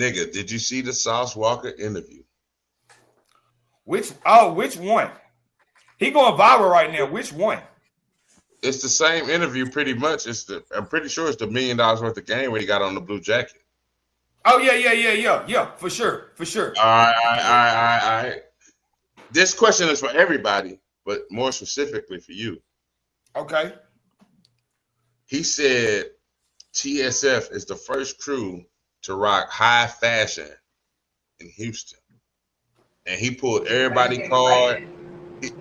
Nigga, did you see the Sauce Walka interview? Which one? He going viral right now. Which one? It's the same interview pretty much. I'm pretty sure it's the $1 million worth of game where he got on the blue jacket. Oh yeah, for sure, for sure. All right, all right, all right, all right, all right. This question is for everybody, but more specifically for you. Okay. He said TSF is the first crew to rock high fashion in Houston. And he pulled everybody card.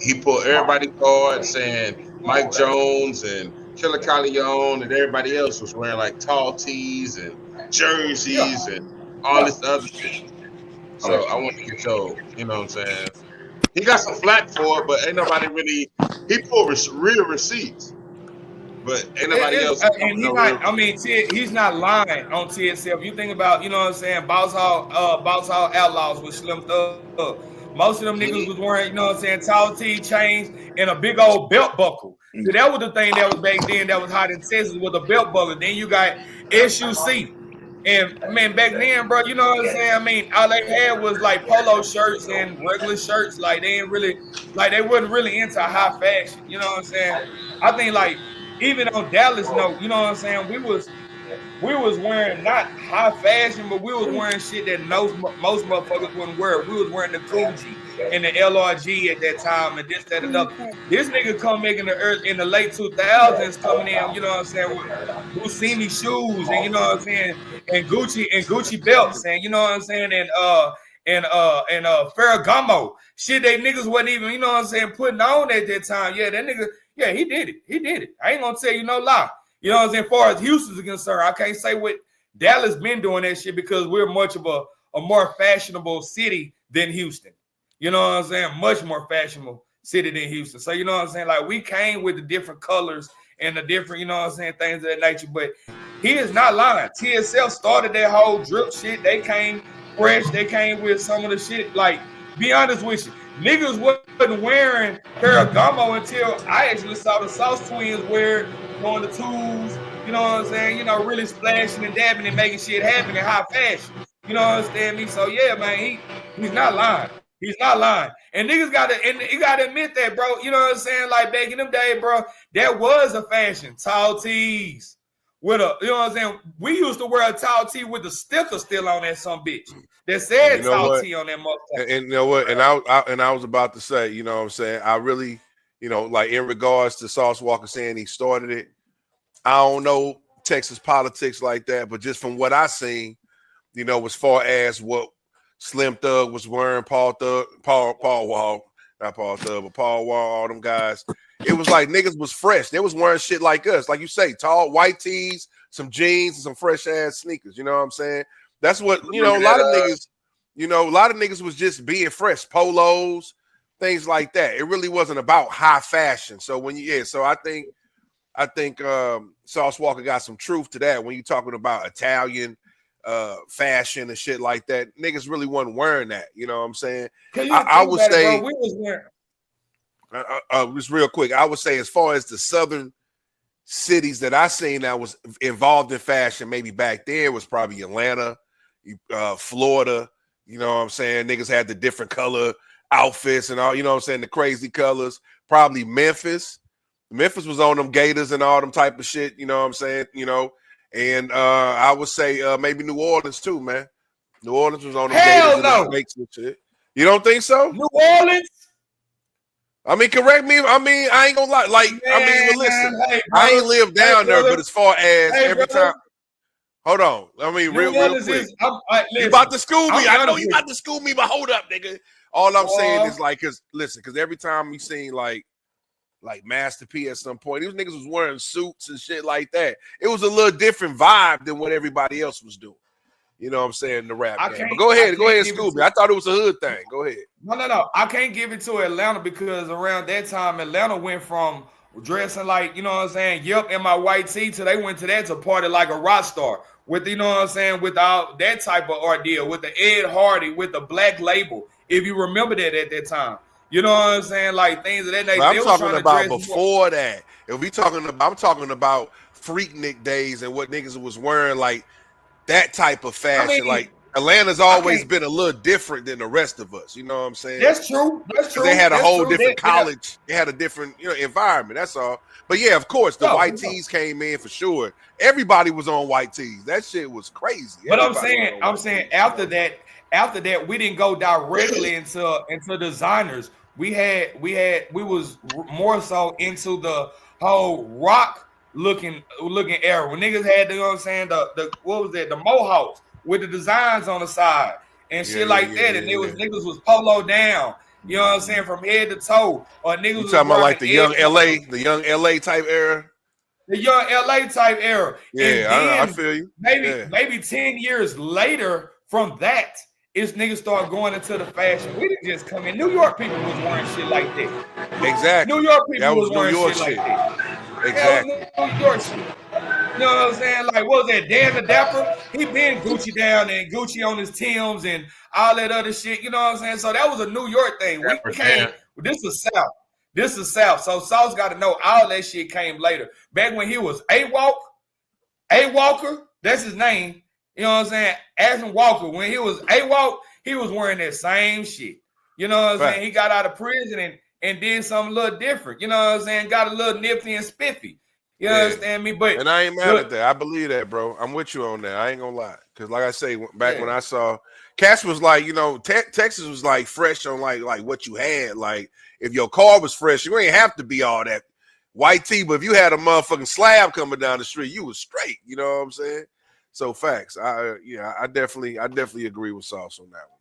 He pulled everybody card saying Mike Jones and Killer Leon and everybody else was wearing like tall tees and Yeah, jerseys and all yeah, this other shit. yeah. So I want to get your, you know what I'm saying? He got some flack for it, but ain't nobody really. He pulled real receipts, but ain't nobody else And coming he's no not. real I mean, receipts. He's not lying on TSF. You think about, you know what I'm saying? Boss Hall Outlaws with Slim Thug. Most of them niggas was Mhm. wearing, you know what I'm saying, tall T chains and a big old belt buckle. So that was the thing that was back then that was hot in Texas with a belt buckle. Then you got SUC. And man, back then, bro, you know what I'm saying? I mean, all they had was like polo shirts and regular shirts. Like they ain't really, like they wasn't really into high fashion. You know what I'm saying? I think like even on Dallas note, you know what I'm saying? We was wearing not high fashion, but we was wearing shit that most motherfuckers wouldn't wear. We was wearing the Gucci and the LRG at that time, and this, that, and another. This nigga come making in the late 2000s coming in, you know what I'm saying, with Busini shoes and, you know what I'm saying, and Gucci belts, and, you know what I'm saying, and Ferragamo shit they niggas wasn't even, you know what I'm saying, putting on at that time. Yeah, that nigga, yeah, he did it. He did it. I ain't gonna tell you no lie. You know what I'm saying? As far as Houston's concerned, I can't say what Dallas been doing that shit because we're much of a more fashionable city than Houston. You know what I'm saying? Much more fashionable city than Houston. So you know what I'm saying? Like we came with the different colors and the different, you know what I'm saying, things of that nature. But he is not lying. TSL started that whole drip shit. They came fresh. They came with some of the shit. Like, be honest with you, niggas wasn't wearing Ferragamo until I actually saw the Sauce Twins wear doing the tools, you know what I'm saying? You know, really splashing and dabbing and making shit happen in high fashion. You know what I'm saying? Me? So yeah, man, he's not lying. He's not lying. And niggas you gotta admit that, bro. You know what I'm saying? Like back in them days, bro, that was a fashion. Tall tees. With a, you know what I'm saying? We used to wear a tall tee with the sticker still on that some bitch that And you said know tall what? tee on that motherfucker. And you know what? And I was about to say, you know what I'm saying? I really, you know, like in regards to Sauce Walka saying he started it, I don't know Texas politics like that, but just from what I seen, you know, as far as what Slim Thug was wearing, Paul Wall, not Paul Thug, but Paul Wall, all them guys, it was like niggas was fresh. They was wearing shit like us, like you say, tall white tees, some jeans, and some fresh ass sneakers. You know what I'm saying? That's what, you know, a lot of niggas, you know, a lot of niggas was just being fresh, polos, things like that. It really wasn't about high fashion. So when you, so I think Sauce Walka got some truth to that when you're talking about Italian fashion and shit like that. Niggas really wasn't wearing that. You know what I'm saying? I would say, we was wearing. just real quick, I would say as far as the southern cities that I seen that was involved in fashion, maybe back there was probably Atlanta, Florida. You know what I'm saying? Niggas had the different color outfits and all, you know what I'm saying? The crazy colors. Probably Memphis. Memphis was on them Gators and all them type of shit, you know what I'm saying? You know, and I would say maybe New Orleans too, man. New Orleans was on them Gators Hell and them no. snakes and shit. You don't think so? New Orleans? I mean, correct me. I mean, I ain't gonna lie. Like, Man, I mean, but listen, hey, I ain't lived down there, but as far as hey, every brother, time, hold on. I mean, New real Orleans quick. is. You Listen, about to school me? I'm I know honest you with about to school me, but hold up, nigga. All I'm saying is like, cause every time we seen like Master P at some point, these niggas was wearing suits and shit like that. It was a little different vibe than what everybody else was doing. You know what I'm saying? The rap game. But go ahead, school me. I thought it was a hood thing. Go ahead. No. I can't give it to Atlanta because around that time, Atlanta went from dressing like, you know what I'm saying, yep, in my white tee, till they went to that to party like a rock star with, you know what I'm saying, with all that type of ordeal, with the Ed Hardy, with the Black Label, if you remember that at that time. You know what I'm saying? Like things of that nature. But I'm They was talking trying to about dress more. before that. If we talking about, I'm talking about Freaknik days and what niggas was wearing, like that type of I fashion. mean, Like Atlanta's always been a little different than the rest of us. You know what I'm saying? That's true. That's true. They had a That's whole true. different college. They had a different, environment. That's all. But yeah, of course, the white tees came in for sure. Everybody was on white tees. That shit was crazy. But I'm saying after that, we didn't go directly into designers. We was more so into the whole rock looking era when niggas had the what was that, the mohawks with the designs on the side and shit like that, and niggas was polo down. You know what I'm saying, from head to toe. Or niggas you was talking about like the young LA type era. The young LA type era. Yeah, and then I feel you. Maybe 10 years later from that, is niggas start going into the fashion. We didn't just come in. New York people was wearing shit like that. Exactly. New York people was New wearing York shit like that. Exactly. That was New York shit. You know what I'm saying? Like, what was that? Dan the Dapper? He been Gucci down and Gucci on his Timbs and all that other shit. You know what I'm saying? So that was a New York thing. We came. This is South. This is South. So Sauce got to know all that shit came later. Back when he was Walker, that's his name. You know what I'm saying? Ashton Walker. When he was Walk, he was wearing that same shit. You know what I'm saying? He got out of prison and did something a little different. You know what I'm saying? Got a little nifty and spiffy. You understand me? But and I ain't mad at that. I believe that, bro. I'm with you on that. I ain't gonna lie. Because like I say, back when I saw Cash was like, Texas was like fresh on like what you had. Like if your car was fresh, you ain't have to be all that white tee. But if you had a motherfucking slab coming down the street, you was straight. You know what I'm saying? So facts. I definitely agree with Sauce on that one.